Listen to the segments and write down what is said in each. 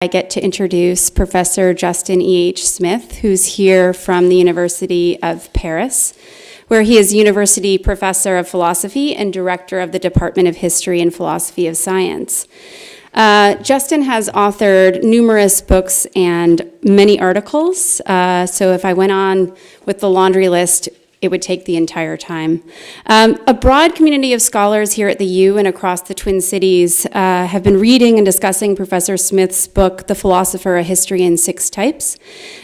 I get to introduce Professor Justin E.H. Smith, who's here from the University of Paris, where he is University Professor of Philosophy and Director of the Department of History and Philosophy of Science. Justin has authored numerous books and many articles, so if I went on with the laundry list, it would take the entire time. A broad community of scholars here at the U and across the Twin Cities have been reading and discussing Professor Smith's book, The Philosopher, A History in Six Types.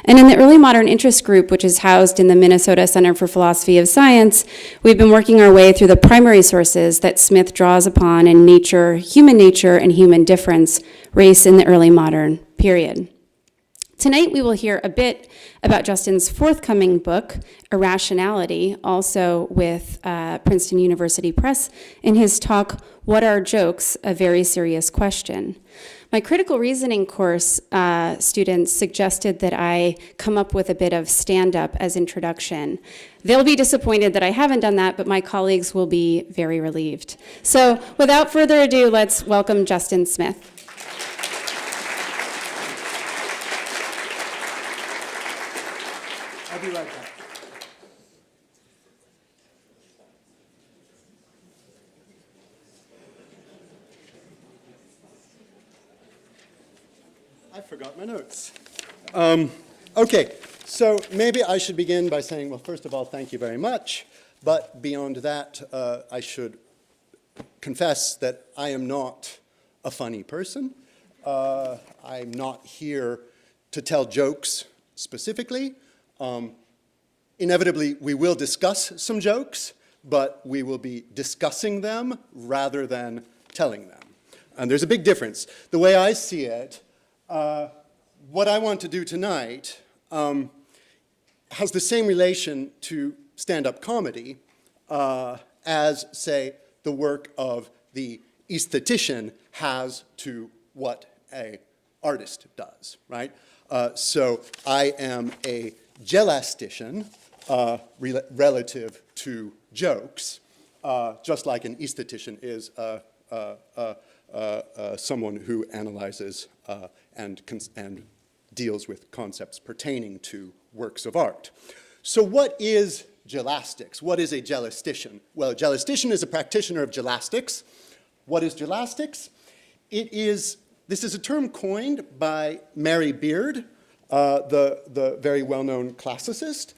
And in the Early Modern Interest Group, which is housed in the Minnesota Center for Philosophy of Science, we've been working our way through the primary sources that Smith draws upon in nature, and human difference, race in the early modern period. Tonight we will hear a bit about Justin's forthcoming book, Irrationality, also with Princeton University Press, in his talk, What Are Jokes? A Very Serious Question. My critical reasoning course students suggested that I come up with a bit of stand-up as introduction. They'll be disappointed that I haven't done that, but my colleagues will be very relieved. So without further ado, let's welcome Justin Smith. I'll be right back. I forgot my notes. Okay, so maybe I should begin by saying, well, first of all, thank you very much. But beyond that, I should confess that I am not a funny person. I'm not here to tell jokes specifically. Inevitably, we will discuss some jokes, but we will be discussing them rather than telling them. And there's a big difference. The way I see it, what I want to do tonight has the same relation to stand-up comedy as, say, the work of the aesthetician has to what an artist does, right? So I am a jelastician relative to jokes, just like an aesthetician is someone who analyzes and deals with concepts pertaining to works of art. So what is gelastics? What is a gelastician? Well, a gelastician is a practitioner of gelastics. What is gelastics? This is a term coined by Mary Beard, the very well-known classicist,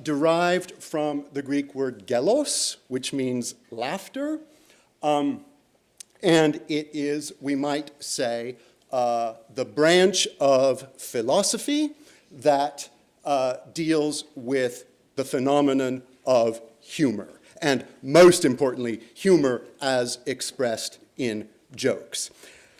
derived from the Greek word gelos, which means laughter. And it is, we might say, the branch of philosophy that deals with the phenomenon of humor, and most importantly, humor as expressed in jokes.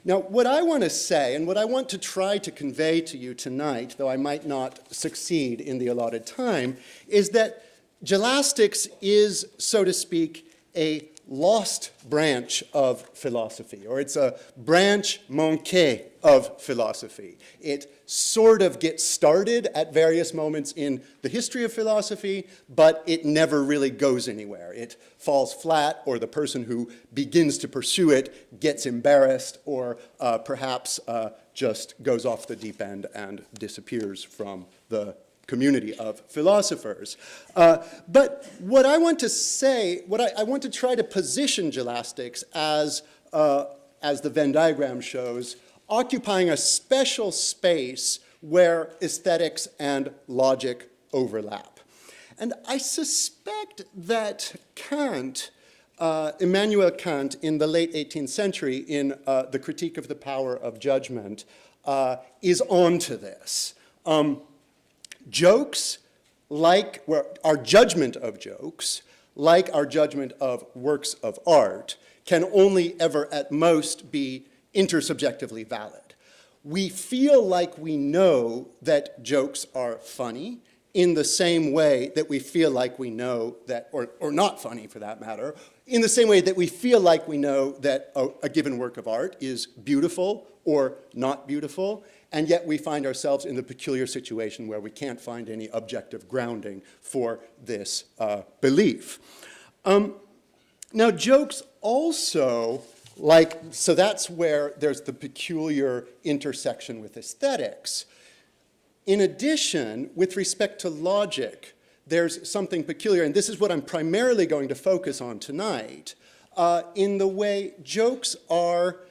Now, what I want to say, and what I want to try to convey to you tonight, though I might not succeed in the allotted time, is that gelastics is, so to speak, a lost branch of philosophy, or it's a branch manqué of philosophy. It sort of gets started at various moments in the history of philosophy, but it never really goes anywhere. It falls flat, or the person who begins to pursue it gets embarrassed, or perhaps just goes off the deep end and disappears from the community of philosophers. But what I want to say, I want to try to position gelastics as the Venn diagram shows, occupying a special space where aesthetics and logic overlap. And I suspect that Kant, Immanuel Kant, in the late 18th century, in the Critique of the Power of Judgment, is onto this. Jokes, our judgment of jokes, like our judgment of works of art, can only ever at most be intersubjectively valid. We feel like we know that jokes are funny in the same way that we feel like we know that, or not funny for that matter, in the same way that we feel like we know that a given work of art is beautiful or not beautiful, and yet we find ourselves in the peculiar situation where we can't find any objective grounding for this belief. Now, jokes also So that's where there's the peculiar intersection with aesthetics. In addition, with respect to logic, there's something peculiar, and this is what I'm primarily going to focus on tonight, in the way jokes are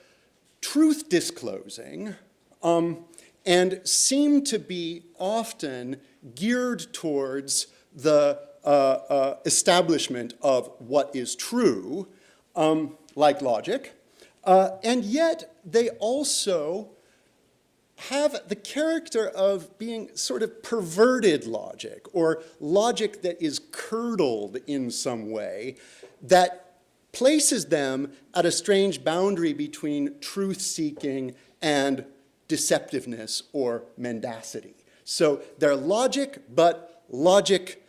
truth disclosing and seem to be often geared towards the establishment of what is true, like logic, and yet they also have the character of being sort of perverted logic, or logic that is curdled in some way, that places them at a strange boundary between truth-seeking and deceptiveness or mendacity. So they're logic, but logic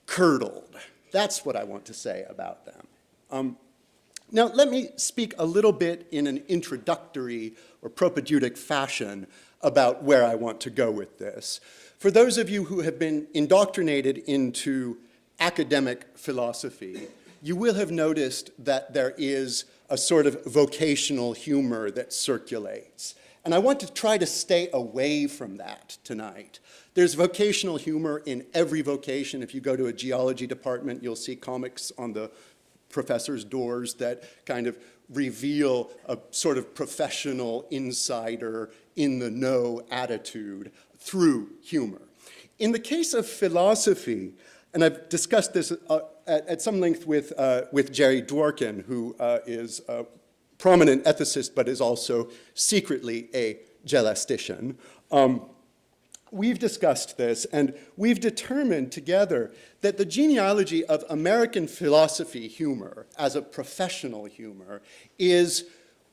curdled. That's what I want to say about them. Now, let me speak a little bit in an introductory or propedeutic fashion about where I want to go with this. For those of you who have been indoctrinated into academic philosophy, you will have noticed that there is a sort of vocational humor that circulates. And I want to try to stay away from that tonight. There's vocational humor in every vocation. If you go to a geology department, you'll see comics on the professors' doors that kind of reveal a sort of professional insider in the know attitude through humor. In the case of philosophy, and I've discussed this at some length with Jerry Dworkin, who is a prominent ethicist but is also secretly a gelastician. We've discussed this, and we've determined together that the genealogy of American philosophy humor as a professional humor is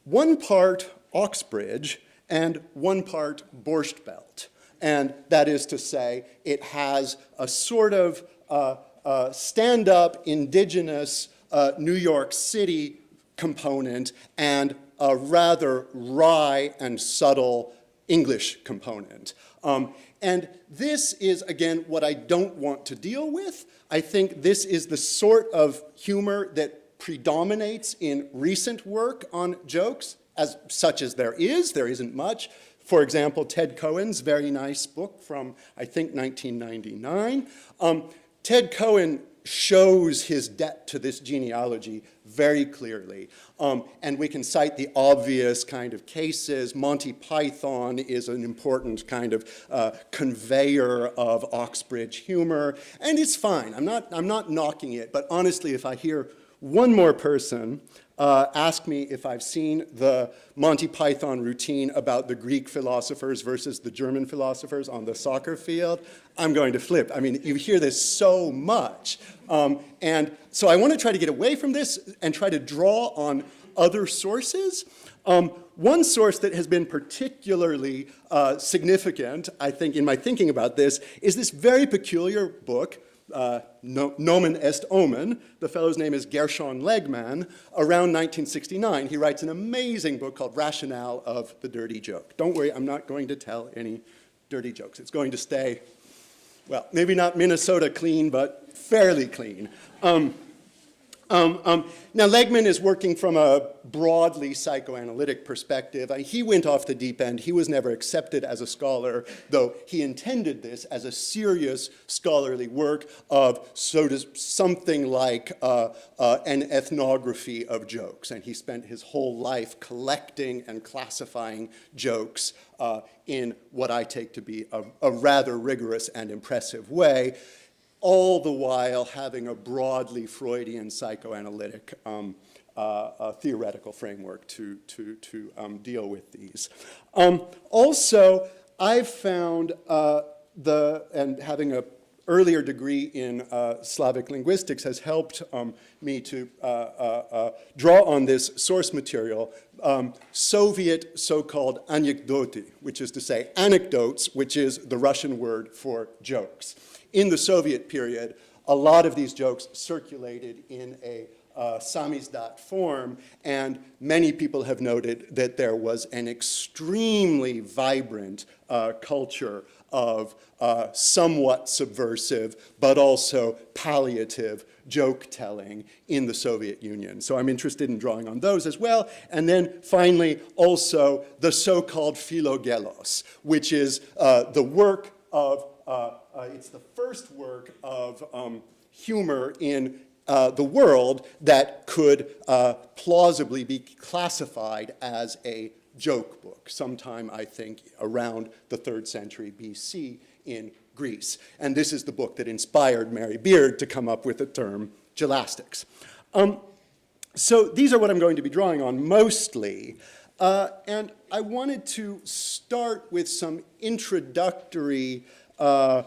one part Oxbridge and one part Borscht Belt. And that is to say, it has a sort of stand-up indigenous New York City component and a rather wry and subtle English component. And this is, again, what I don't want to deal with. I think this is the sort of humor that predominates in recent work on jokes, such as there isn't much. For example, Ted Cohen's very nice book from, I think, 1999. Ted Cohen shows his debt to this genealogy very clearly. And we can cite the obvious kind of cases. Monty Python is an important kind of conveyor of Oxbridge humor. And it's fine. I'm not knocking it. But honestly, if I hear one more person ask me if I've seen the Monty Python routine about the Greek philosophers versus the German philosophers on the soccer field, I'm going to flip. I mean, you hear this so much. And so I want to try to get away from this and try to draw on other sources. One source that has been particularly significant, I think, in my thinking about this, is this very peculiar book, Nomen est Omen. The fellow's name is Gershon Legman. Around 1969, he writes an amazing book called Rationale of the Dirty Joke. Don't worry, I'm not going to tell any dirty jokes. It's going to stay, well, maybe not Minnesota clean, but fairly clean. Now, Legman is working from a broadly psychoanalytic perspective. He went off the deep end. He was never accepted as a scholar, though he intended this as a serious scholarly work of something like an ethnography of jokes. And he spent his whole life collecting and classifying jokes in what I take to be a rather rigorous and impressive way, all the while having a broadly Freudian psychoanalytic theoretical framework to deal with these. Also, I've found and having an earlier degree in Slavic linguistics has helped me to draw on this source material, Soviet so-called anekdoty, which is to say anecdotes, which is the Russian word for jokes. In the Soviet period, a lot of these jokes circulated in a samizdat form, and many people have noted that there was an extremely vibrant culture of somewhat subversive, but also palliative joke-telling in the Soviet Union. So I'm interested in drawing on those as well. And then finally, also the so-called philogelos, which is the work of, it's the first work of humor in the world that could plausibly be classified as a joke book, sometime, I think, around the 3rd century BC in Greece. And this is the book that inspired Mary Beard to come up with the term Jelastics. So these are what I'm going to be drawing on mostly. And I wanted to start with some introductory kind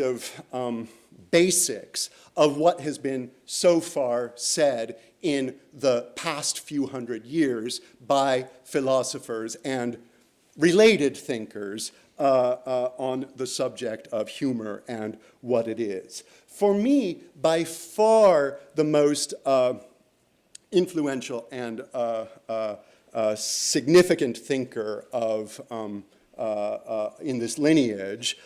of basics of what has been so far said in the past few hundred years by philosophers and related thinkers on the subject of humor and what it is. For me, by far the most influential and significant thinker of in this lineage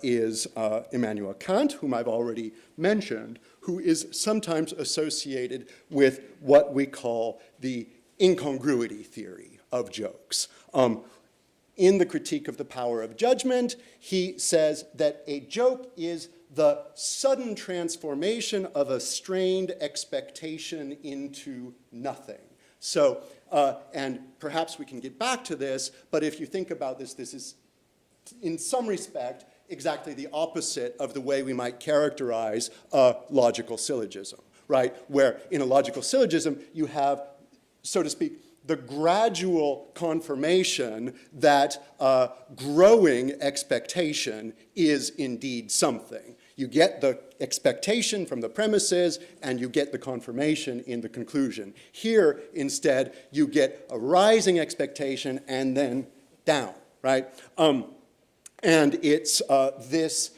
is Immanuel Kant, whom I've already mentioned, who is sometimes associated with what we call the incongruity theory of jokes. In the Critique of the Power of Judgment, he says that a joke is the sudden transformation of a strained expectation into nothing. So, and perhaps we can get back to this, but if you think about this, this is, in some respect, exactly the opposite of the way we might characterize a logical syllogism, right? Where in a logical syllogism, you have, so to speak, the gradual confirmation that growing expectation is indeed something. You get the expectation from the premises, and you get the confirmation in the conclusion. Here, instead, you get a rising expectation and then down, right? And it's this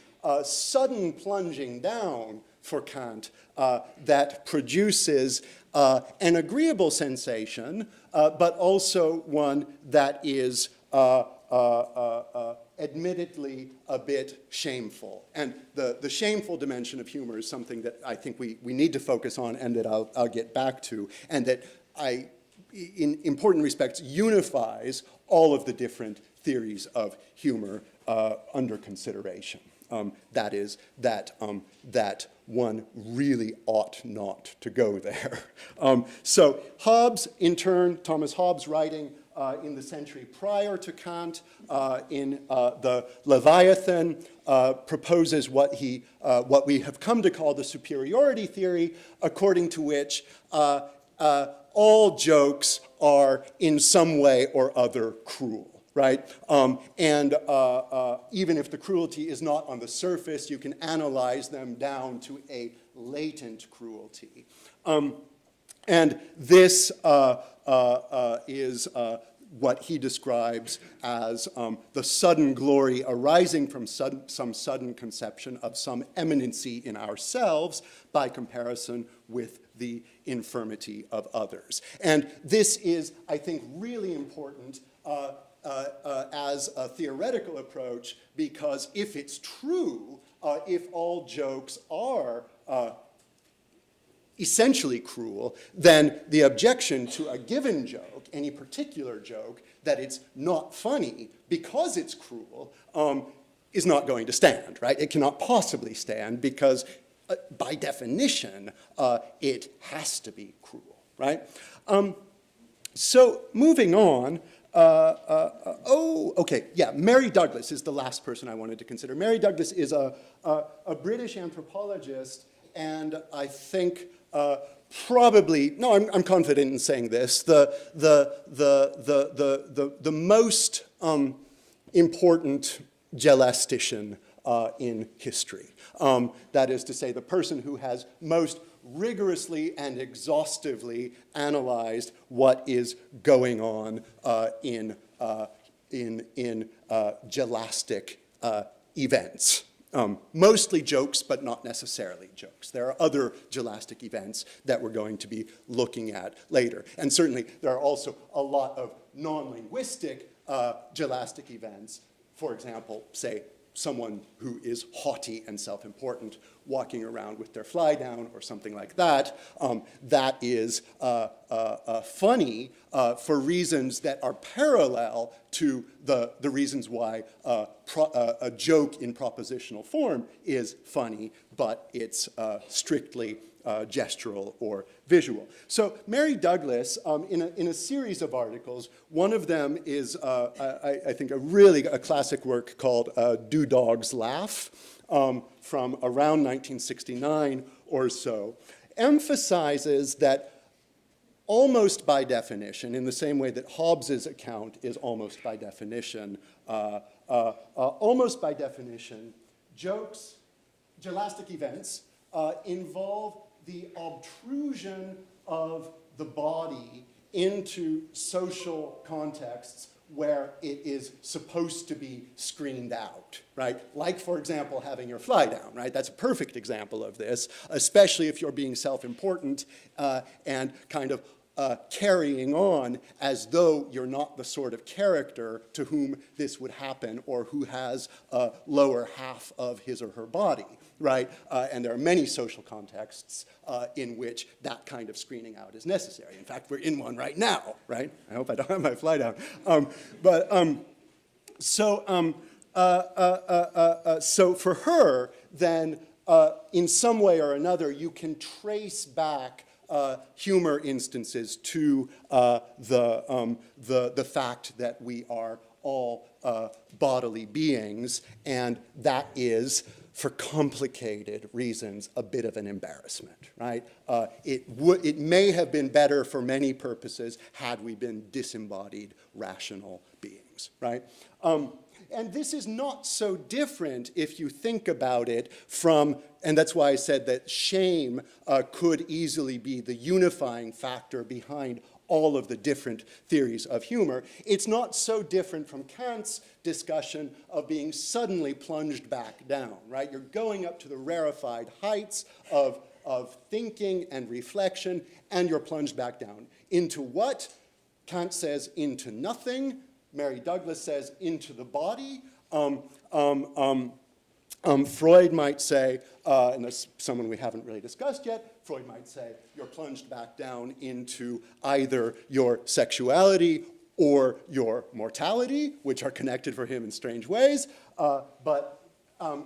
sudden plunging down for Kant that produces an agreeable sensation, but also one that is admittedly a bit shameful. And the shameful dimension of humor is something that I think we need to focus on and that I'll get back to, and that in important respects, unifies all of the different theories of humor under consideration. That is, that one really ought not to go there. So Hobbes, in turn, Thomas Hobbes, writing in the century prior to Kant, in the Leviathan, proposes what we have come to call the superiority theory, according to which all jokes are in some way or other cruel. Right? And even if the cruelty is not on the surface, you can analyze them down to a latent cruelty. And this is what he describes as the sudden glory arising from some sudden conception of some eminency in ourselves by comparison with the infirmity of others. And this is, I think, really important as a theoretical approach, because if it's true, if all jokes are essentially cruel, then the objection to a given joke, any particular joke, that it's not funny because it's cruel, is not going to stand, right? It cannot possibly stand because, by definition, it has to be cruel, right? So moving on, Mary Douglas is the last person I wanted to consider. Mary Douglas is a British anthropologist, and I think I'm confident in saying this, the most important jelastician in history. That is to say, the person who has most rigorously and exhaustively analyzed what is going on in Jelastic events. Mostly jokes, but not necessarily jokes. There are other Jelastic events that we're going to be looking at later. And certainly there are also a lot of non-linguistic Jelastic events. For example, say someone who is haughty and self-important walking around with their fly down or something like that, that is funny for reasons that are parallel to the reasons why a joke in propositional form is funny, but it's strictly gestural or visual. So Mary Douglas, in a series of articles, one of them is, I think, a classic work called Do Dogs Laugh, from around 1969 or so, emphasizes that almost by definition, in the same way that Hobbes's account is almost by definition, jokes, Jelastic events, involve the obtrusion of the body into social contexts where it is supposed to be screened out, right? Like, for example, having your fly down, right? That's a perfect example of this, especially if you're being self-important and kind of carrying on as though you're not the sort of character to whom this would happen or who has a lower half of his or her body, right? And there are many social contexts in which that kind of screening out is necessary. In fact, we're in one right now, right? I hope I don't have my fly down. So for her, then, in some way or another, you can trace back humor instances to the fact that we are all bodily beings, and that is, for complicated reasons, a bit of an embarrassment, right? It may have been better for many purposes had we been disembodied, rational beings, right? And this is not so different if you think about it from, and that's why I said that shame could easily be the unifying factor behind all of the different theories of humor. It's not so different from Kant's discussion of being suddenly plunged back down, right? You're going up to the rarefied heights of thinking and reflection, and you're plunged back down. Into what? Kant says into nothing. Mary Douglas says into the body. Freud might say, and that's someone we haven't really discussed yet, Freud might say you're plunged back down into either your sexuality or your mortality, which are connected for him in strange ways, but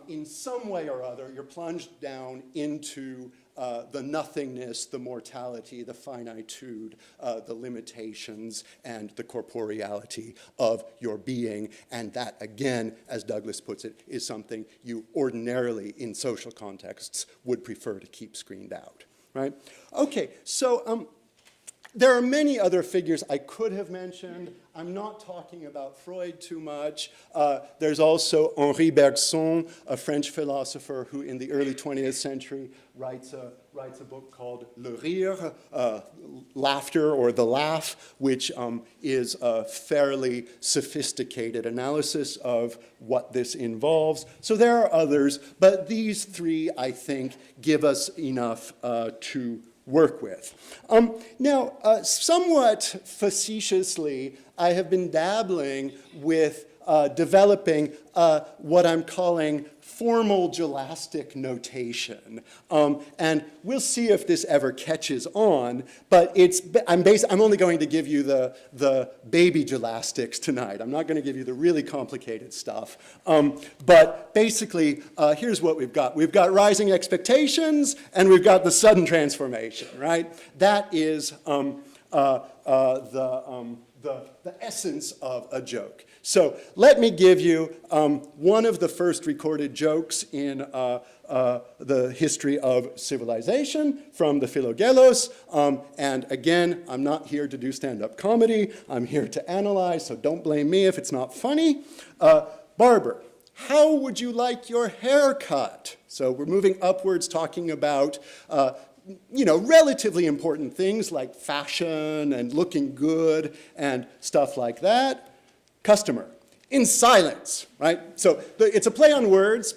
in some way or other, you're plunged down into the nothingness, the mortality, the finitude, the limitations, and the corporeality of your being. And that, again, as Douglas puts it, is something you ordinarily, in social contexts, would prefer to keep screened out, right? Okay, so there are many other figures I could have mentioned. I'm not talking about Freud too much. There's also Henri Bergson, a French philosopher who in the early 20th century writes a book called Le Rire, Laughter or The Laugh, which is a fairly sophisticated analysis of what this involves. So there are others, but these three, I think, give us enough to work with. Now, somewhat facetiously, I have been dabbling with developing what I'm calling formal Jelastic notation. And we'll see if this ever catches on, but I'm only going to give you the baby Jelastics tonight. I'm not going to give you the really complicated stuff. But basically, here's what we've got. We've got rising expectations, and we've got the sudden transformation, right? That is the essence of a joke. So let me give you one of the first recorded jokes in the history of civilization from the Philogelos. And again, I'm not here to do stand-up comedy. I'm here to analyze, so don't blame me if it's not funny. Barber, how would you like your hair cut? So we're moving upwards, talking about relatively important things like fashion and looking good and stuff like that. Customer, in silence, right? So it's a play on words,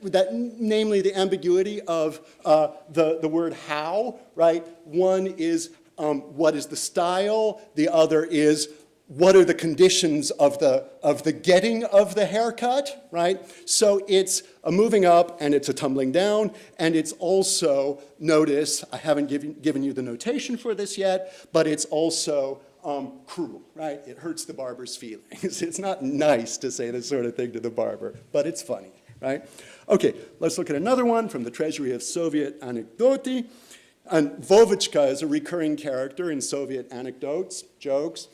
namely the ambiguity of the word how, right? One is what is the style, the other is what are the conditions of the getting of the haircut, right? So it's a moving up and it's a tumbling down, and it's also, notice, I haven't given you the notation for this yet, but it's also cruel, right? It hurts the barber's feelings. It's not nice to say this sort of thing to the barber, but it's funny, right? Okay, let's look at another one from the Treasury of Soviet Anecdoti. And Vovechka is a recurring character in Soviet anecdotes, jokes.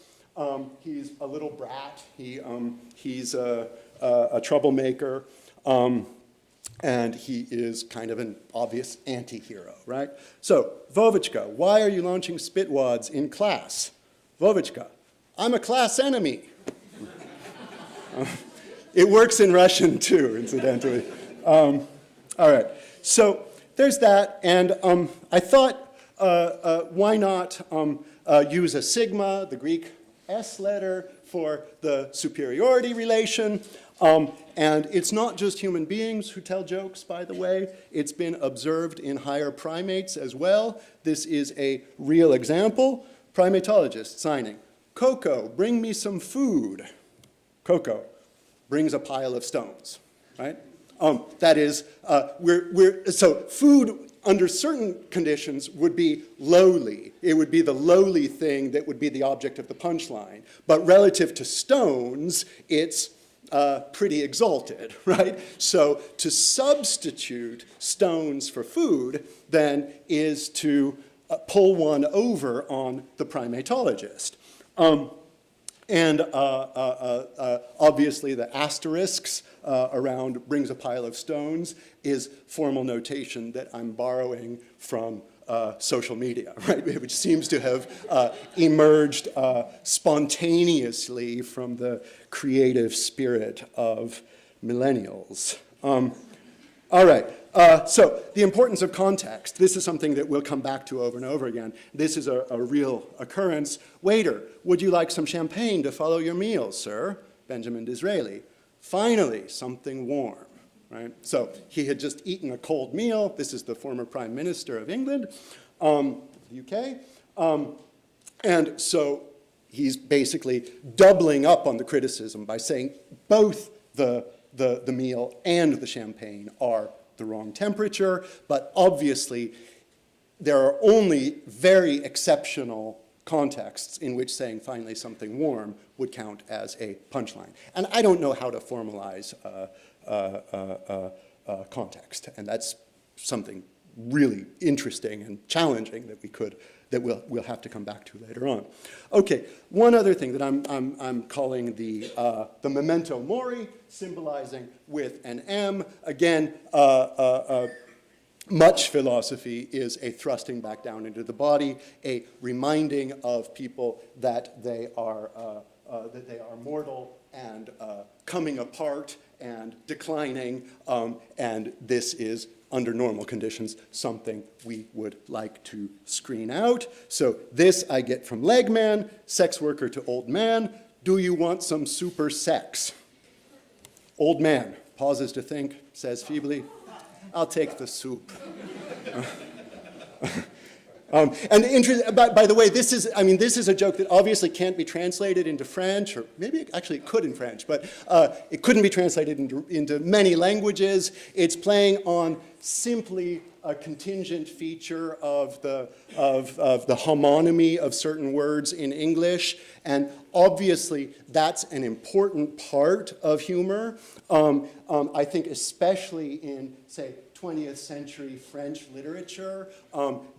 He's a little brat. He's a troublemaker. And he is kind of an obvious anti-hero, right? So, Vovechka, why are you launching spitwads in class? Vovechka, I'm a class enemy. It works in Russian too, incidentally. All right, so there's that, and I thought, why not use a sigma, the Greek S letter, for the superiority relation. And it's not just human beings who tell jokes, by the way. It's been observed in higher primates as well. This is a real example. Primatologist signing, Coco, bring me some food. Coco brings a pile of stones, right? That is, so food under certain conditions would be lowly. It would be the lowly thing that would be the object of the punchline. But relative to stones, it's pretty exalted, right? So to substitute stones for food then is to pull one over on the primatologist. And obviously the asterisks around brings a pile of stones is formal notation that I'm borrowing from social media, right? Which seems to have emerged spontaneously from the creative spirit of millennials. All right, so the importance of context. This is something that we'll come back to over and over again. This is a real occurrence. Waiter, would you like some champagne to follow your meal, sir? Benjamin Disraeli. Finally, something warm, right? So he had just eaten a cold meal. This is the former Prime Minister of England, UK. And so he's basically doubling up on the criticism by saying both the meal and the champagne are the wrong temperature, but obviously there are only very exceptional contexts in which saying finally something warm would count as a punchline. And I don't know how to formalize context, and that's something really interesting and challenging that we'll have to come back to later on. Okay, one other thing that I'm calling the memento mori, symbolizing with an M. Again, much philosophy is a thrusting back down into the body, a reminding of people that they are mortal and coming apart and declining, and this is, under normal conditions, something we would like to screen out. So this I get from Legman, sex worker to old man. Do you want some super sex? Old man pauses to think, says feebly, I'll take the soup. And by the way, this is a joke that obviously can't be translated into French, or maybe actually it could in French, but it couldn't be translated into many languages. It's playing on simply a contingent feature of the homonymy of certain words in English, and obviously that's an important part of humor. I think especially in, say, 20th century French literature,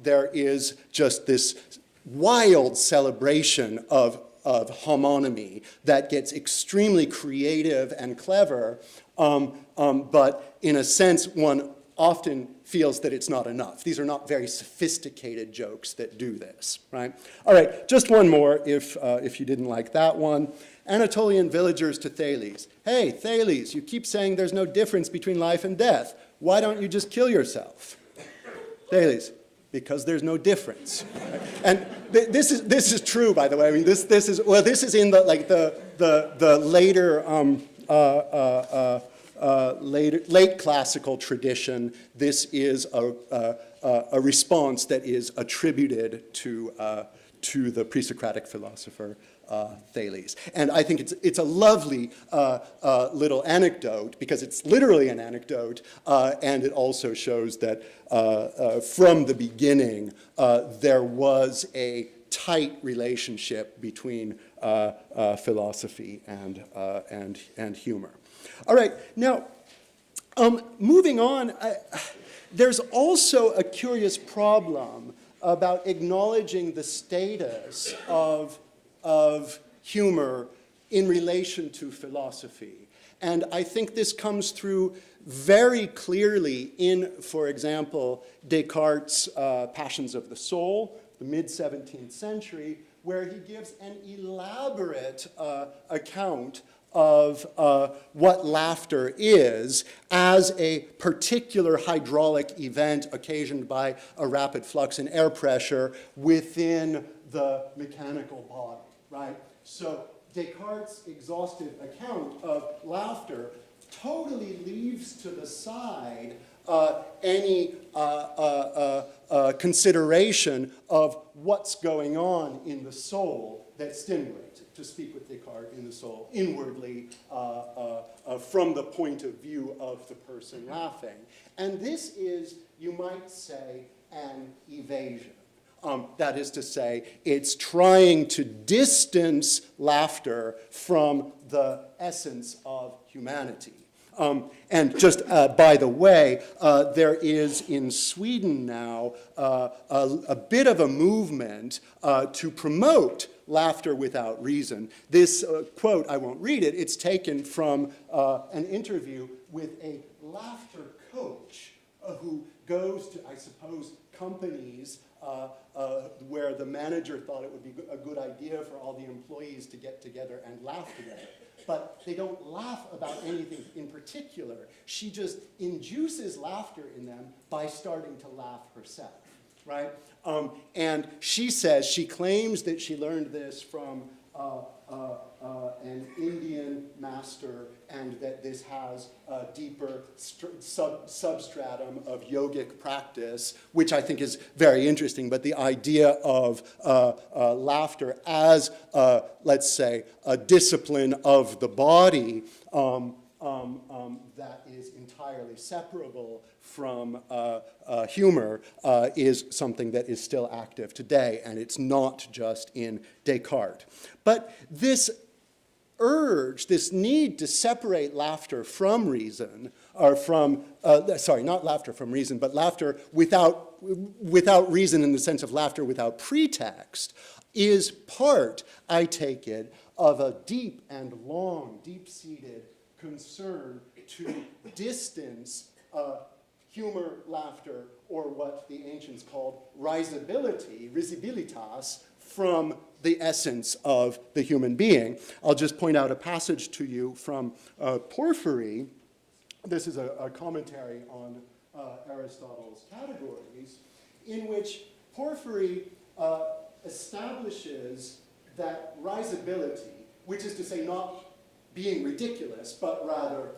there is just this wild celebration of homonymy that gets extremely creative and clever, but in a sense, one often feels that it's not enough. These are not very sophisticated jokes that do this, right? All right, just one more if you didn't like that one. Anatolian villagers to Thales. Hey, Thales, you keep saying there's no difference between life and death. Why don't you just kill yourself? Thales, because there's no difference. Right? And this is true, by the way. I mean, this is in the later late classical tradition. This is a response that is attributed to the pre-Socratic philosopher Thales. And I think it's a lovely little anecdote, because it's literally an anecdote, and it also shows that from the beginning there was a tight relationship between philosophy and humor. All right, now moving on, there's also a curious problem about acknowledging the status of humor in relation to philosophy. And I think this comes through very clearly in, for example, Descartes' Passions of the Soul, the mid-17th century, where he gives an elaborate account of what laughter is as a particular hydraulic event occasioned by a rapid flux in air pressure within the mechanical body, right? So Descartes' exhaustive account of laughter totally leaves to the side any consideration of what's going on in the soul that stimulates it, to speak with Descartes, in the soul, inwardly, from the point of view of the person laughing. And this is, you might say, an evasion. That is to say, it's trying to distance laughter from the essence of humanity. And just by the way, there is in Sweden now a bit of a movement to promote laughter without reason. This quote, I won't read it, it's taken from an interview with a laughter coach who goes to, I suppose, companies where the manager thought it would be a good idea for all the employees to get together and laugh together. But they don't laugh about anything in particular. She just induces laughter in them by starting to laugh herself, right? And she says, she claims that she learned this from an Indian master, and that this has a deeper substratum of yogic practice, which I think is very interesting. But the idea of laughter as, let's say, a discipline of the body that is entirely separable from humor is something that is still active today, and it's not just in Descartes. But this urge, this need to separate laughter from reason, or from, sorry, not laughter from reason, but laughter without reason in the sense of laughter without pretext, is part, I take it, of a deep and long, deep-seated concern to distance humor, laughter, or what the ancients called risibility, risibilitas, from the essence of the human being. I'll just point out a passage to you from Porphyry. This is a commentary on Aristotle's Categories, in which Porphyry establishes that risibility, which is to say not being ridiculous, but rather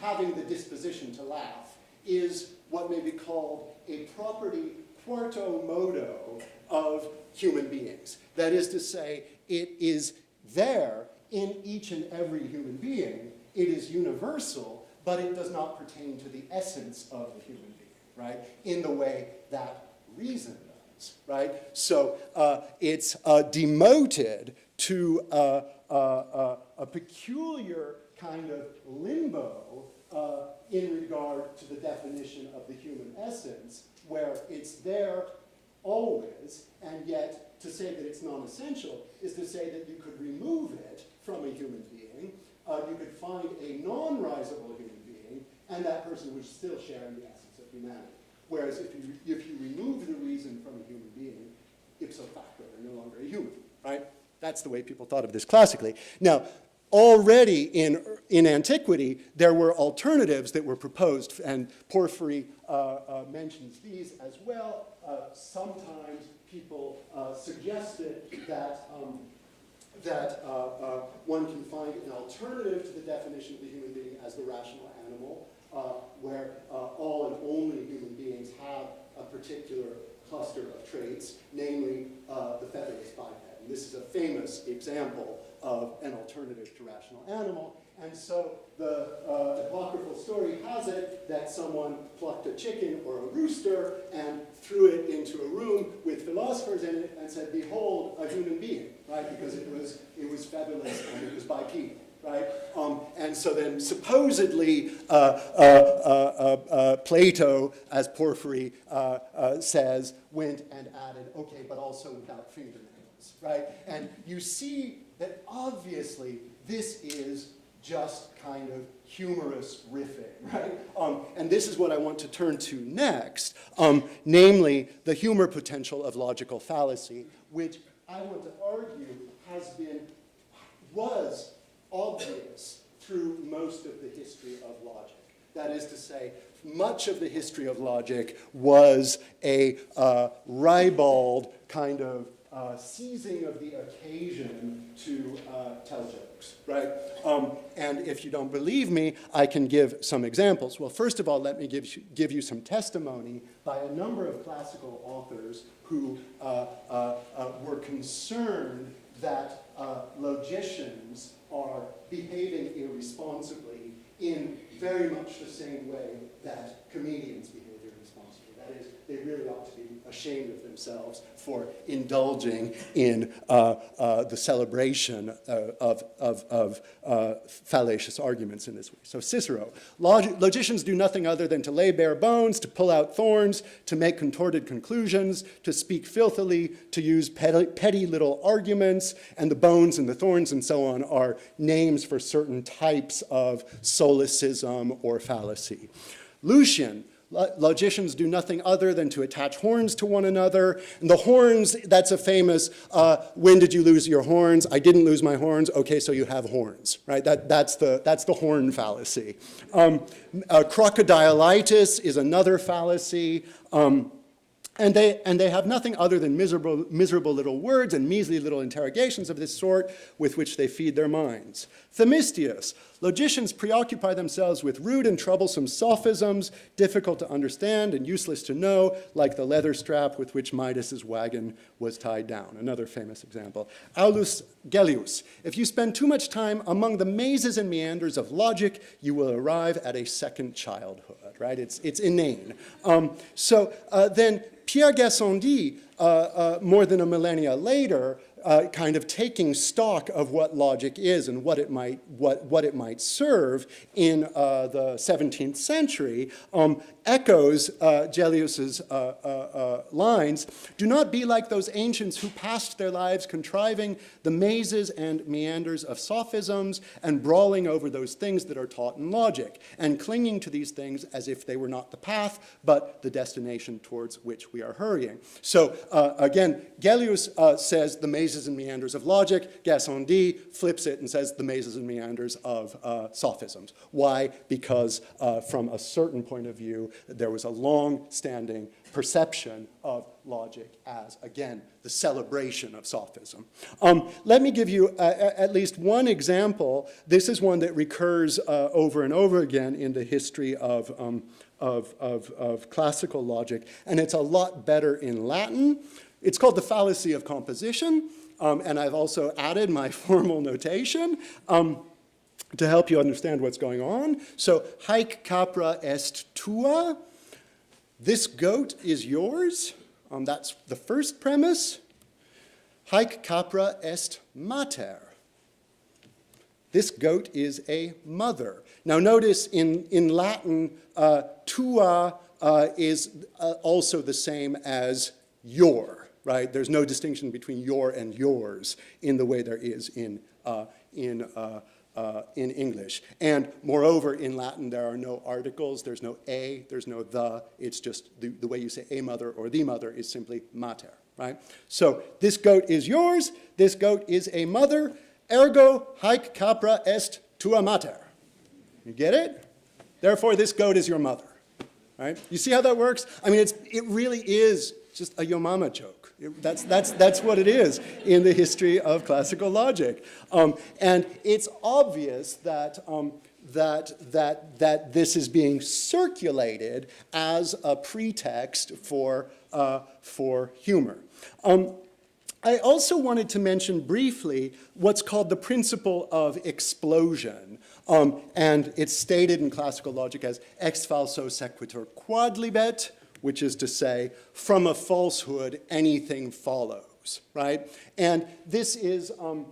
having the disposition to laugh, is what may be called a property quarto modo of human beings. That is to say, it is there in each and every human being. It is universal, but it does not pertain to the essence of the human being, right? In the way that reason does, right? So it's demoted to a peculiar kind of limbo in regard to the definition of the human essence, where it's there always, and yet to say that it's non-essential is to say that you could remove it from a human being, you could find a non-risible human being, and that person would still share in the essence of humanity. Whereas if you remove the reason from a human being, ipso facto, they're no longer a human, right? That's the way people thought of this classically. Now, already in antiquity, there were alternatives that were proposed, and Porphyry mentions these as well. Sometimes people suggested that one can find an alternative to the definition of the human being as the rational animal, where all and only human beings have a particular cluster of traits, namely the featherless biped. And this is a famous example of an alternative to rational animal. And so the apocryphal story has it that someone plucked a chicken or a rooster and threw it into a room with philosophers in it and said, "Behold, a human being," right? Because it was featherless and it was bipedal, right? And so then supposedly Plato, as Porphyry says, went and added, okay, but also without fingernails, right? And you see that obviously this is just kind of humorous riffing, right? And this is what I want to turn to next, namely the humor potential of logical fallacy, which I want to argue was obvious through most of the history of logic. That is to say, much of the history of logic was a ribald kind of seizing of the occasion to tell jokes, right? And if you don't believe me, I can give some examples. Well, first of all, let me give you some testimony by a number of classical authors who were concerned that logicians are behaving irresponsibly in very much the same way that comedians behave irresponsibly. That is, they really ought to be ashamed of themselves for indulging in the celebration of fallacious arguments in this way. So Cicero, logicians do nothing other than to lay bare bones, to pull out thorns, to make contorted conclusions, to speak filthily, to use petty little arguments, and the bones and the thorns and so on are names for certain types of solecism or fallacy. Lucian, logicians do nothing other than to attach horns to one another. And the horns, that's a famous, when did you lose your horns? I didn't lose my horns. Okay, so you have horns, right? That's the horn fallacy. Crocodilitis is another fallacy. And they have nothing other than miserable little words and measly little interrogations of this sort with which they feed their minds. Themistius, logicians preoccupy themselves with rude and troublesome sophisms, difficult to understand and useless to know, like the leather strap with which Midas's wagon was tied down. Another famous example. Aulus Gellius, if you spend too much time among the mazes and meanders of logic, you will arrive at a second childhood, right? It's inane. Then Pierre Gassendi, more than a millennia later, kind of taking stock of what logic is and what it might serve in the 17th century, echoes Gellius's lines, "Do not be like those ancients who passed their lives contriving the mazes and meanders of sophisms and brawling over those things that are taught in logic, and clinging to these things as if they were not the path, but the destination towards which we are hurrying." So again, Gellius says the mazes and meanders of logic. Gassendi flips it and says the mazes and meanders of sophisms. Why? Because from a certain point of view, there was a long-standing perception of logic as, again, the celebration of sophism. Let me give you at least one example. This is one that recurs over and over again in the history of classical logic, and it's a lot better in Latin. It's called the fallacy of composition, and I've also added my formal notation to help you understand what's going on. So, haec capra est tua. This goat is yours. That's the first premise. Haec capra est mater. This goat is a mother. Now notice in Latin, tua is also the same as your, right? There's no distinction between your and yours in the way there is in English. And moreover, in Latin, there are no articles, there's no a, there's no the, it's just the way you say a mother or the mother is simply mater, right? So this goat is yours, this goat is a mother, ergo haec capra est tua mater. You get it? Therefore, this goat is your mother. right? You see how that works? I mean, it really is just a yo mama joke. That's what it is in the history of classical logic. And it's obvious that, that this is being circulated as a pretext for humor. I also wanted to mention briefly what's called the principle of explosion. And it's stated in classical logic as ex falso sequitur quodlibet, which is to say, from a falsehood, anything follows, right? And this is a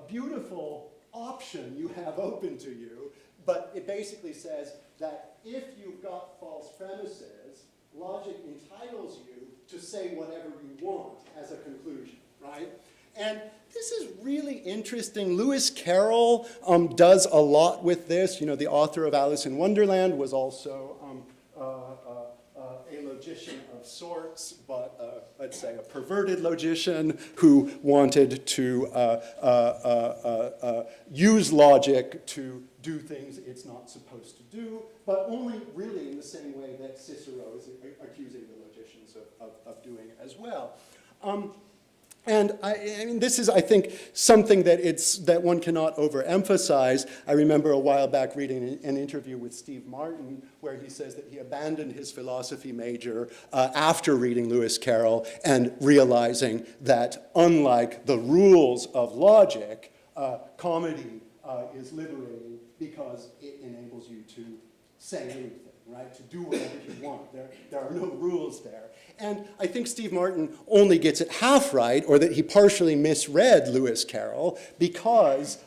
beautiful option you have open to you, but it basically says that if you've got false premises, logic entitles you to say whatever you want as a conclusion, right? And this is really interesting. Lewis Carroll does a lot with this. You know, the author of Alice in Wonderland was also a logician of sorts, but let's say a perverted logician who wanted to use logic to do things it's not supposed to do, but only really in the same way that Cicero is accusing the logicians of doing as well. And I mean, this is, I think, something that one cannot overemphasize. I remember a while back reading an interview with Steve Martin where he says that he abandoned his philosophy major after reading Lewis Carroll and realizing that unlike the rules of logic, comedy is liberating because it enables you to say anything, right? To do whatever you want. There are no rules there. And I think Steve Martin only gets it half right, or that he partially misread Lewis Carroll, because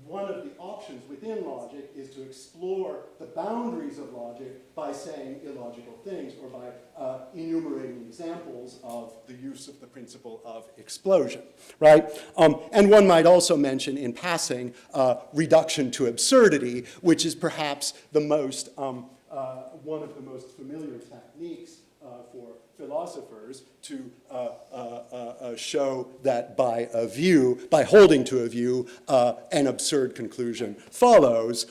one of the options within logic is to explore the boundaries of logic by saying illogical things, or by enumerating examples of the use of the principle of explosion, right? And one might also mention in passing reduction to absurdity, which is perhaps the most one of the most familiar techniques for philosophers to show that by holding to a view, an absurd conclusion follows.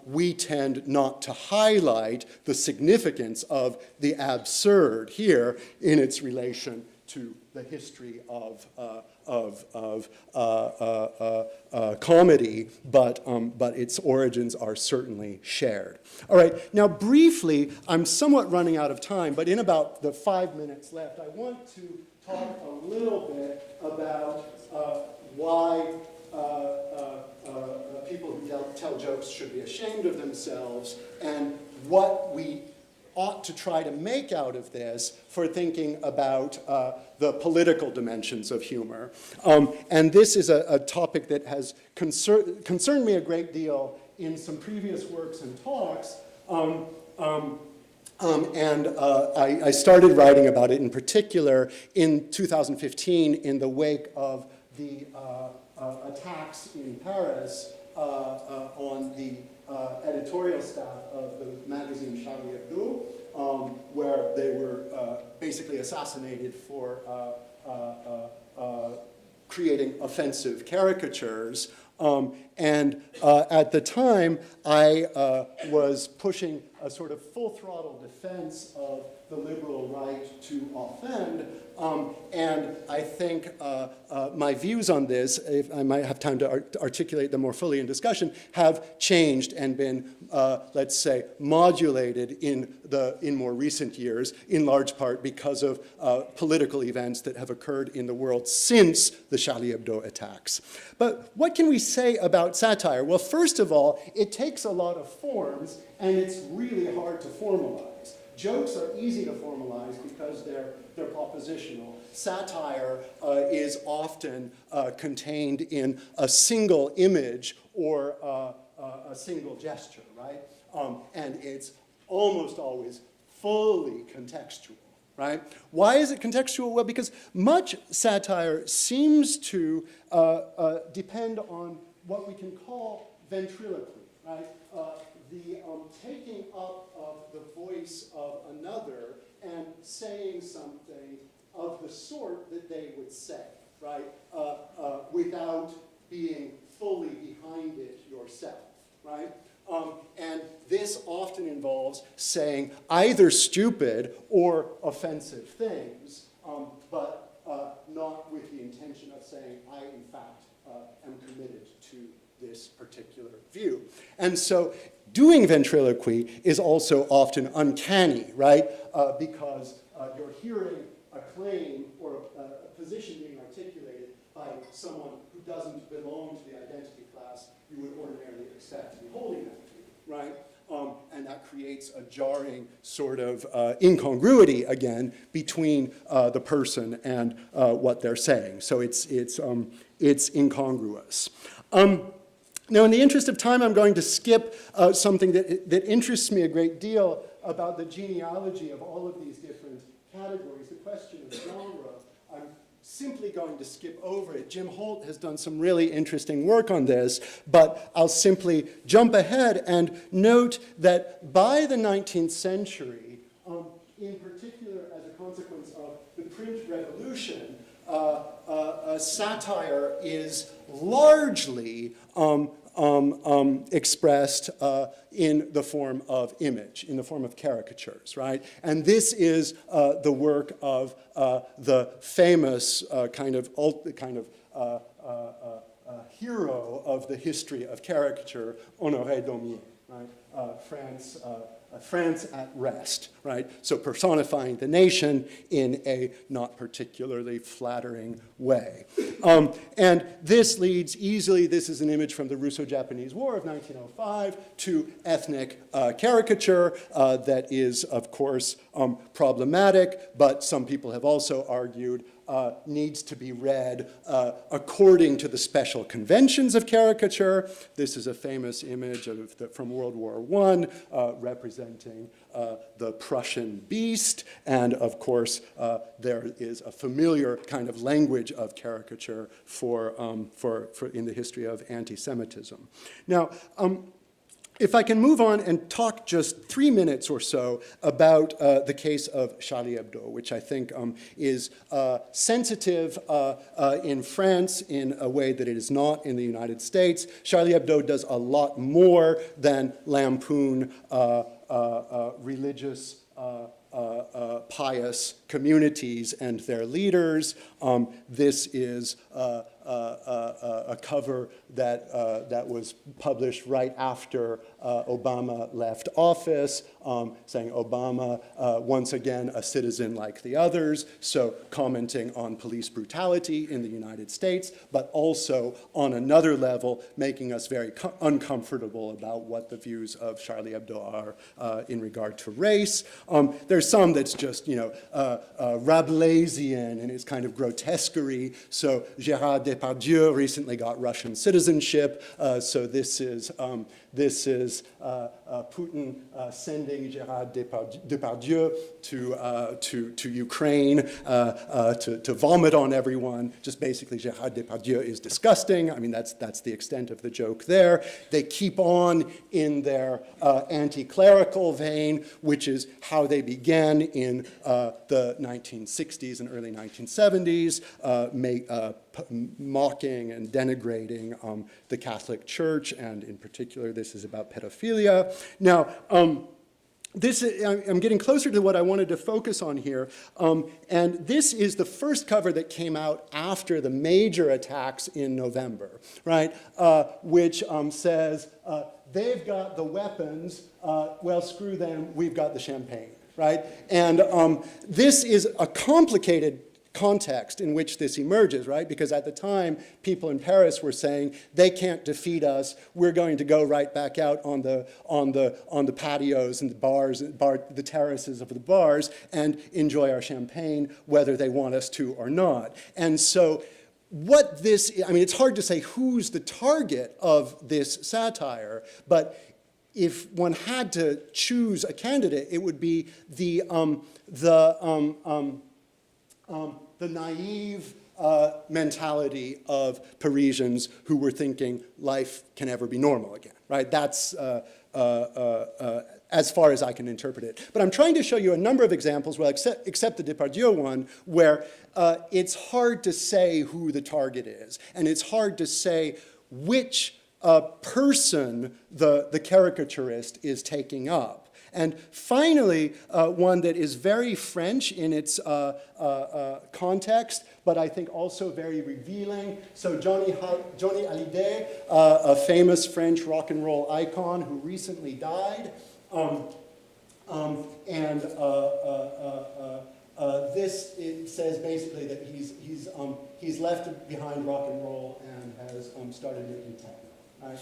We tend not to highlight the significance of the absurd here in its relation to the history of comedy, but its origins are certainly shared. All right, now briefly, I'm somewhat running out of time, but in about the 5 minutes left, I want to talk a little bit about why people who tell jokes should be ashamed of themselves, and what we ought to try to make out of this for thinking about the political dimensions of humor. And this is a topic that has concerned me a great deal in some previous works and talks. I started writing about it in particular in 2015 in the wake of the attacks in Paris on the editorial staff of the magazine Charlie Hebdo, where they were basically assassinated for creating offensive caricatures. And at the time, I was pushing a sort of full-throttle defense of the liberal right to offend. And I think my views on this, if I might have time to articulate them more fully in discussion, have changed and been, let's say, modulated in more recent years, in large part because of political events that have occurred in the world since the Charlie Hebdo attacks. But what can we say about satire? Well, first of all, it takes a lot of forms, and it's really hard to formalize. Jokes are easy to formalize because they're propositional. Satire is often contained in a single image or a single gesture, right? And it's almost always fully contextual, right? Why is it contextual? Well, because much satire seems to depend on what we can call ventriloquy, right? The taking up of the voice of another and saying something of the sort that they would say, right? Without being fully behind it yourself, right? And this often involves saying either stupid or offensive things, but not with the intention of saying, I, in fact, am committed to this particular view. And so doing ventriloquy is also often uncanny, right? Because you're hearing a claim or a position being articulated by someone who doesn't belong to the identity class you would ordinarily expect to be holding that view, right? And that creates a jarring sort of incongruity, again, between the person and what they're saying. So it's incongruous. Now, in the interest of time, I'm going to skip something that interests me a great deal about the genealogy of all of these different categories, the question of genre. I'm simply going to skip over it. Jim Holt has done some really interesting work on this, but I'll simply jump ahead and note that by the 19th century, in particular as a consequence of the print revolution, satire is largely expressed in the form of image, in the form of caricatures, right? And this is the work of the famous hero of the history of caricature, Honoré Daumier, right? France at rest, right? So personifying the nation in a not particularly flattering way. And this leads easily, this is an image from the Russo-Japanese War of 1905, to ethnic caricature that is, of course, problematic, but some people have also argued needs to be read according to the special conventions of caricature. This is a famous image from World War I representing the Prussian beast, and of course there is a familiar kind of language of caricature for in the history of anti-Semitism. Now, if I can move on and talk just 3 minutes or so about the case of Charlie Hebdo, which I think is sensitive in France in a way that it is not in the United States. Charlie Hebdo does a lot more than lampoon religious pious communities and their leaders. This is a cover that was published right after Obama left office, saying Obama, once again, a citizen like the others, so commenting on police brutality in the United States, but also on another level, making us very uncomfortable about what the views of Charlie Hebdo are in regard to race. There's some that's just, Rabelaisian in its kind of grotesquerie. So Gérard Depardieu recently got Russian citizenship. So this is Putin sending Gérard Depardieu to Ukraine to vomit on everyone. Just basically, Gérard Depardieu is disgusting. I mean, that's the extent of the joke there. They keep on in their anti-clerical vein, which is how they began in the 1960s and early 1970s, mocking and denigrating the Catholic Church, and in particular, this is about pedophilia. Now, I'm getting closer to what I wanted to focus on here, and this is the first cover that came out after the major attacks in November, right, which says, they've got the weapons, well, screw them, we've got the champagne, right? And this is a complicated context in which this emerges, right? Because at the time, people in Paris were saying, they can't defeat us, we're going to go right back out on the patios and the bars, the terraces of the bars, and enjoy our champagne, whether they want us to or not. And so what this, I mean, it's hard to say who's the target of this satire, but if one had to choose a candidate, it would be the naive mentality of Parisians who were thinking life can never be normal again, right? That's as far as I can interpret it. But I'm trying to show you a number of examples, well, except the Depardieu one, where it's hard to say who the target is, and it's hard to say which person the caricaturist is taking up. And finally, one that is very French in its context, but I think also very revealing. So Johnny Hallyday, a famous French rock and roll icon who recently died, this it says basically that he's left behind rock and roll and has started making techno. Right?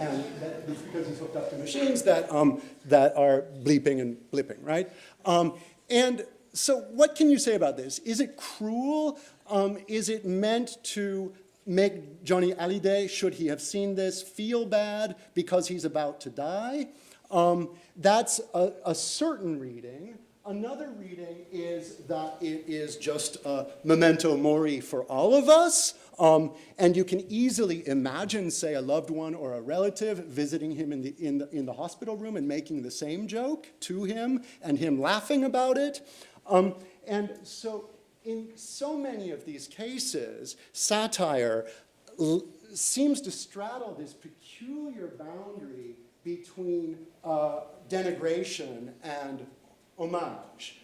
And it's because he's hooked up to machines that are bleeping and blipping, right? And so what can you say about this? Is it cruel? Is it meant to make Johnny Hallyday, should he have seen this, feel bad because he's about to die? That's a certain reading. Another reading is that it is just a memento mori for all of us. And you can easily imagine, say, a loved one or a relative visiting him in the hospital room and making the same joke to him and him laughing about it. And so in so many of these cases, satire seems to straddle this peculiar boundary between denigration and homage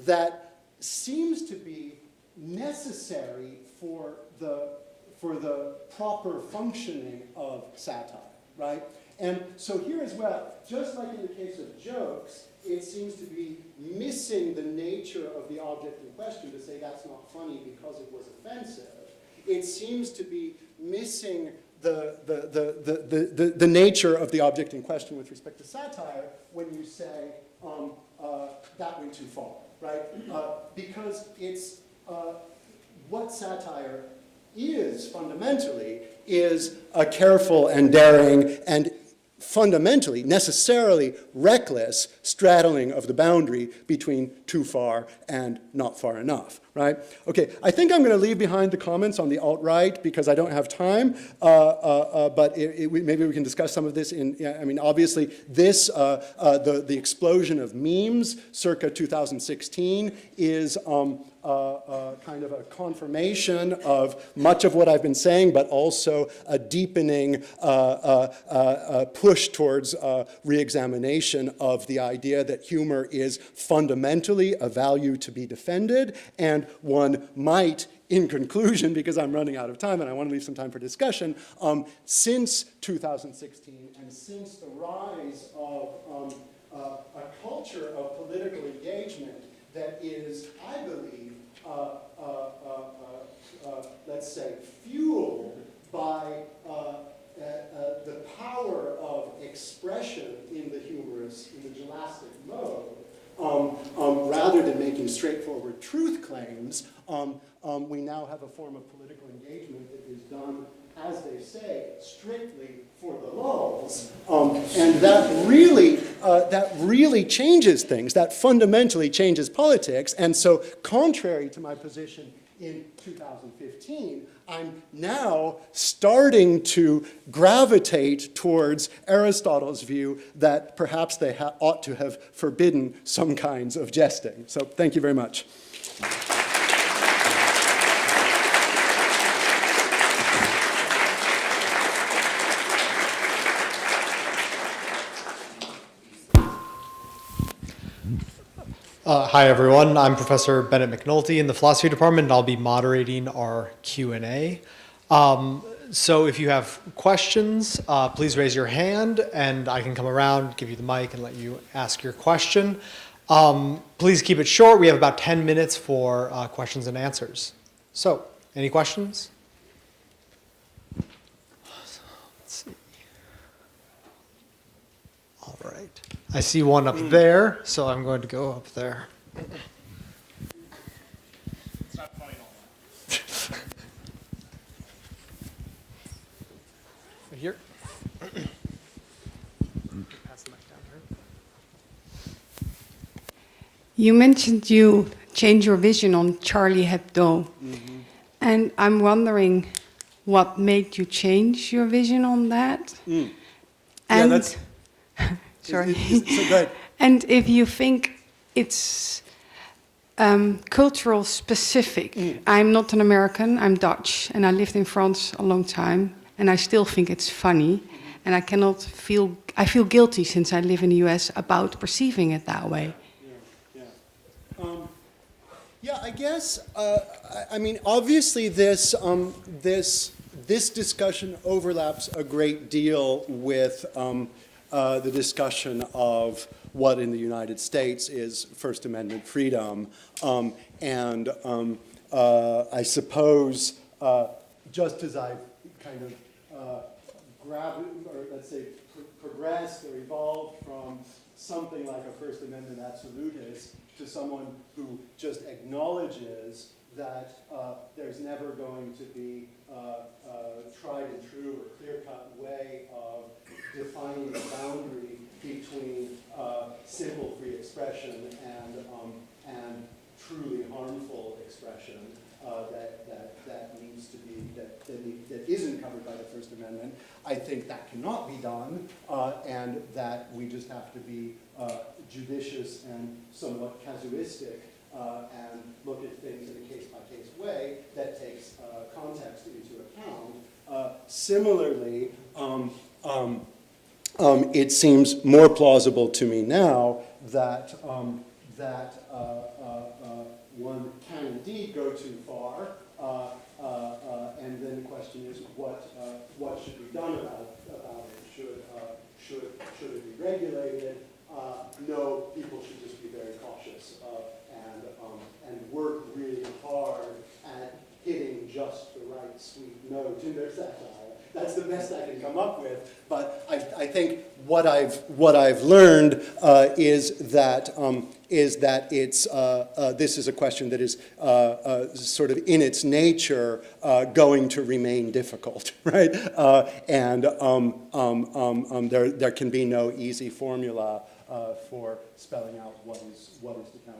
that seems to be necessary for the proper functioning of satire, right? And so here as well, just like in the case of jokes, it seems to be missing the nature of the object in question to say that's not funny because it was offensive. It seems to be missing the nature of the object in question with respect to satire when you say that went too far, right? Because it's what satire is fundamentally is a careful and daring and fundamentally, necessarily reckless straddling of the boundary between too far and not far enough, right? Okay, I think I'm going to leave behind the comments on the alt-right because I don't have time, but maybe we can discuss some of this I mean, obviously, this, the explosion of memes circa 2016 is kind of a confirmation of much of what I've been saying, but also a deepening push towards re-examination of the idea that humor is fundamentally a value to be defended, and one might, in conclusion, because I'm running out of time and I want to leave some time for discussion, since 2016 and since the rise of a culture of political engagement that is, I believe, let's say, fueled by the power of expression in the humorous, in the Jelastic mode, rather than making straightforward truth claims, we now have a form of political engagement that is done, as they say, strictly for the lulz, and that really changes things. That fundamentally changes politics. And so, contrary to my position in 2015, I'm now starting to gravitate towards Aristotle's view that perhaps they ought to have forbidden some kinds of jesting. So, thank you very much. Hi, everyone. I'm Professor Bennett McNulty in the philosophy department, and I'll be moderating our Q&A. So if you have questions, please raise your hand, and I can come around, give you the mic, and let you ask your question. Please keep it short. We have about 10 minutes for questions and answers. So, any questions? Let's see. All right. I see one up there, so I'm going to go up there. It's not funny at all. Right here. Pass the mic down here. You mentioned you changed your vision on Charlie Hebdo. Mm-hmm. And I'm wondering what made you change your vision on that? Mm. And yeah, that's... Sorry. So good. And if you think it's cultural specific. I'm not an American, I'm Dutch, and I lived in France a long time. and I still think it's funny, and I feel guilty since I live in the US about perceiving it that way. Yeah, I guess, I mean, obviously this discussion overlaps a great deal with the discussion of what in the United States is First Amendment freedom. I suppose just as I've kind of progressed or evolved from something like a First Amendment absolutist to someone who just acknowledges that there's never going to be a tried and true or clear-cut way of defining the boundary between simple free expression and truly harmful expression that needs to be, that isn't covered by the First Amendment. I think that cannot be done, and that we just have to be judicious and somewhat casuistic and look at things in a case-by-case way that takes context into account. Similarly, it seems more plausible to me now that one can indeed go too far, and then the question is what should be done about it? Should it be regulated? No, people should just be very cautious and work really hard at hitting just the right sweet note in their satire. That's the best I can come up with. But I think what I've learned is that it's this is a question that is sort of in its nature going to remain difficult, right? There can be no easy formula for spelling out what is to count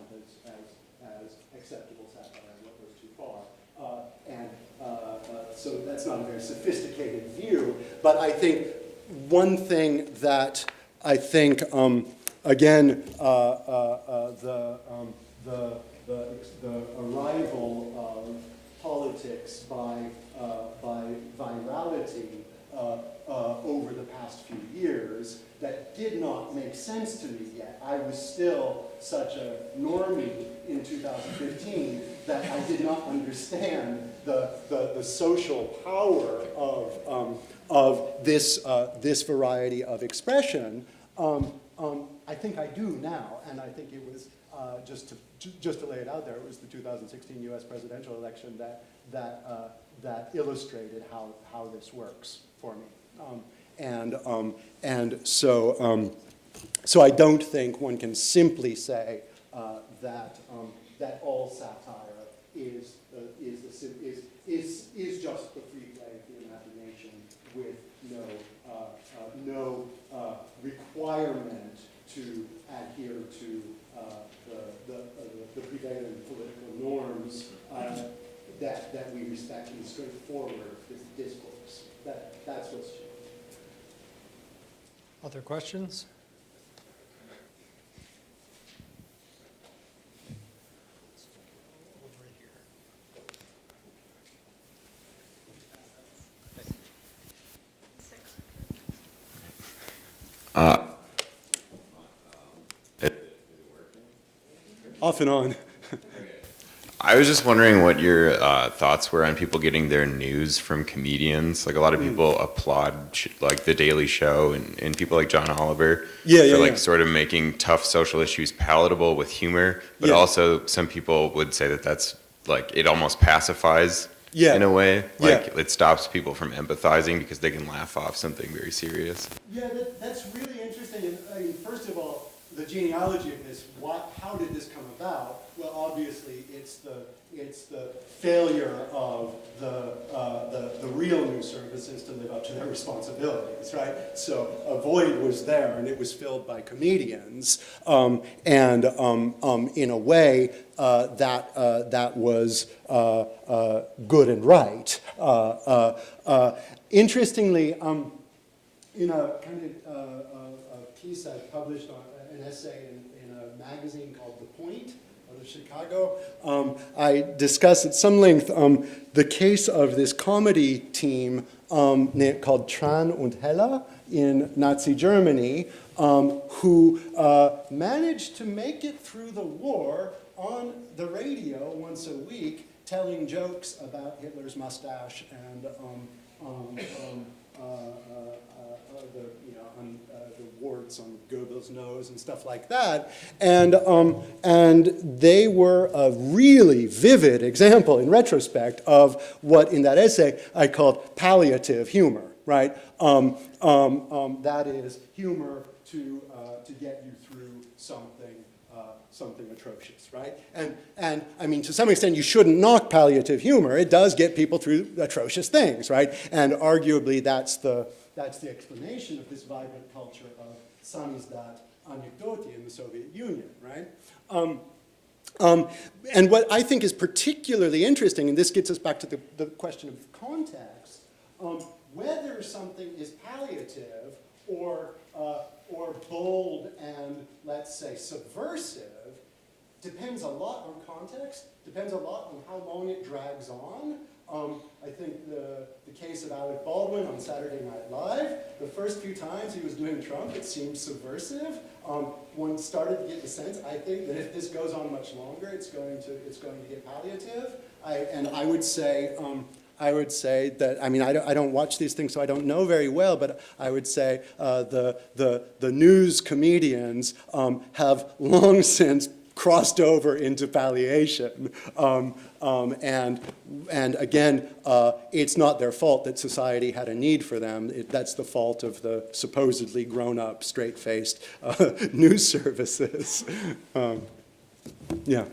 as acceptable satire and what goes too far. So that's not a very sophisticated view, but I think one thing that I think, again, the arrival of politics by virality over the past few years that did not make sense to me yet. I was still such a normie in 2015 that I did not understand the social power of this variety of expression. I think I do now, and I think it was just to lay it out there. It was the 2016 U.S. presidential election that illustrated how this works for me. So I don't think one can simply say that all satire is just the free play of the imagination with no requirement to adhere to the prevailing political norms that we respect in straightforward discourse. That's what's changed. Other questions? Off and on. I was just wondering what your thoughts were on people getting their news from comedians. Like a lot of people applaud like The Daily Show and people like John Oliver for sort of making tough social issues palatable with humor. But also some people would say that that's like it almost pacifies in a way. Like it stops people from empathizing because they can laugh off something very serious. Yeah, that's really interesting. I mean, first of all, the genealogy of this, how did this come about? Well, obviously, it's the failure of the real news services to live up to their responsibilities, right? So a void was there, and it was filled by comedians, in a way that was good and right. Interestingly, in a kind of a piece I published on an essay in a magazine called The Point, out of Chicago. I discuss at some length the case of this comedy team called Tran und Hella in Nazi Germany, who managed to make it through the war on the radio once a week, telling jokes about Hitler's mustache and the warts on Goebbels' nose and stuff like that. And they were a really vivid example, in retrospect, of what in that essay I called palliative humor, right? That is humor to get you through something atrocious, right? And I mean, to some extent, you shouldn't knock palliative humor. It does get people through atrocious things, right? And arguably, that's the explanation of this vibrant culture of samizdat anekdoti in the Soviet Union, right? And what I think is particularly interesting, and this gets us back to the question of context, whether something is palliative or bold and, let's say, subversive, depends a lot on context, depends a lot on how long it drags on. I think the case of Alec Baldwin on Saturday Night Live, the first few times he was doing Trump, it seemed subversive. One started to get the sense, I think, that if this goes on much longer, it's going to get palliative. I would say that, I mean, I don't watch these things, so I don't know very well, but I would say the news comedians have long since crossed over into palliation. And again, it's not their fault that society had a need for them. That's the fault of the supposedly grown-up, straight-faced news services. Yeah.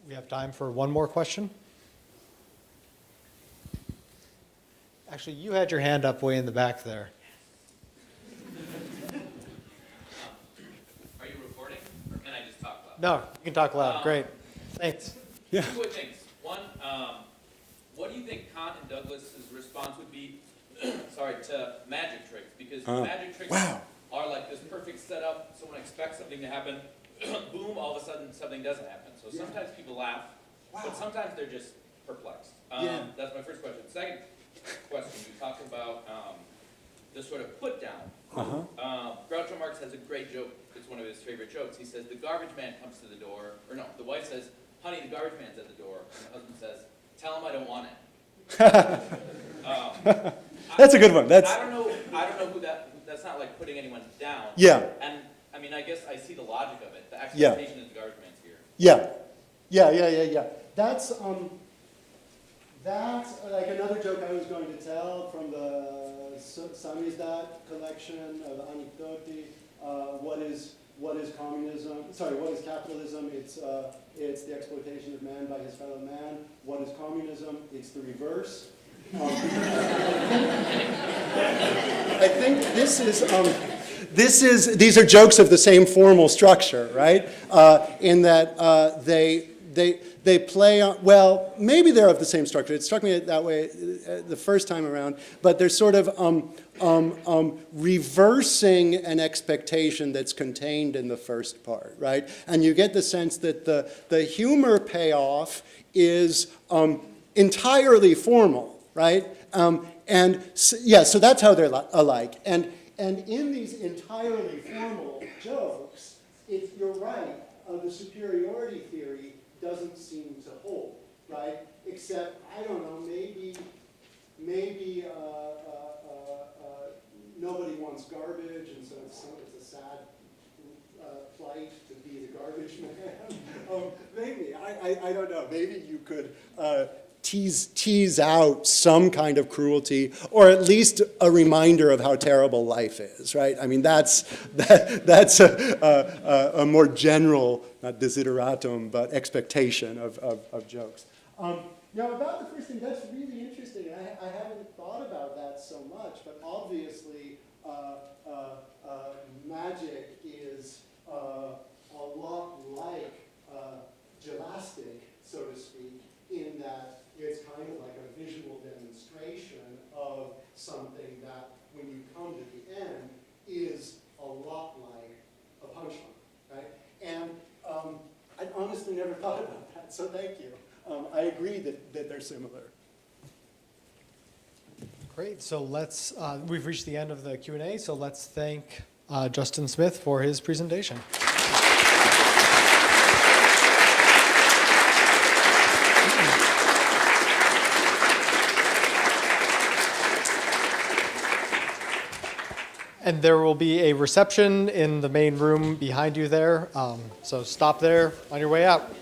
We have time for one more question. Actually, you had your hand up way in the back there. Are you recording, or can I just talk loud? No, you can talk loud. Great. Thanks. Yeah. Two quick things. One, what do you think Kant and Douglas's response would be, to magic tricks? Because magic tricks are like this perfect setup. Someone expects something to happen. Boom, all of a sudden something doesn't happen. So sometimes people laugh, but sometimes they're just perplexed. That's my first question. Second question, you talked about the sort of put down. Groucho Marx has a great joke. It's one of his favorite jokes. He says, the garbage man comes to the door, or no, the wife says, honey, the garbage man's at the door. And the husband says, tell him I don't want it. That's a good one. I don't know who that's not like putting anyone down. Yeah. And I mean, I guess I see the logic of it. The expectation is the garbage man's here. Yeah. That's like another joke I was going to tell from the samizdat collection of anekdoti. What is communism? Sorry, what is capitalism? It's the exploitation of man by his fellow man. What is communism? It's the reverse. I think these are jokes of the same formal structure, right? In that they play on, well, maybe they're of the same structure. It struck me that way the first time around, but they're sort of reversing an expectation that's contained in the first part, right? And you get the sense that the humor payoff is entirely formal, right? So that's how they're alike. And in these entirely formal jokes, you're right, the superiority theory doesn't seem to hold, right? Except, I don't know, maybe nobody wants garbage, and so it's a sad plight to be the garbage man. Maybe, I don't know. Maybe you could tease out some kind of cruelty, or at least a reminder of how terrible life is, right? I mean, that's a more general, not desideratum, but expectation of jokes. Now, about the first thing, that's really interesting. I haven't thought about that so much, but obviously, magic is a lot like Jelastic, so to speak, in that it's kind of like a visual demonstration of something that, when you come to the end, is a lot like a punchline, right? And I honestly So thank you. I agree that they're similar. Great. So we've reached the end of the Q&A, so let's thank Justin Smith for his presentation. And there will be a reception in the main room behind you there. So stop there on your way out.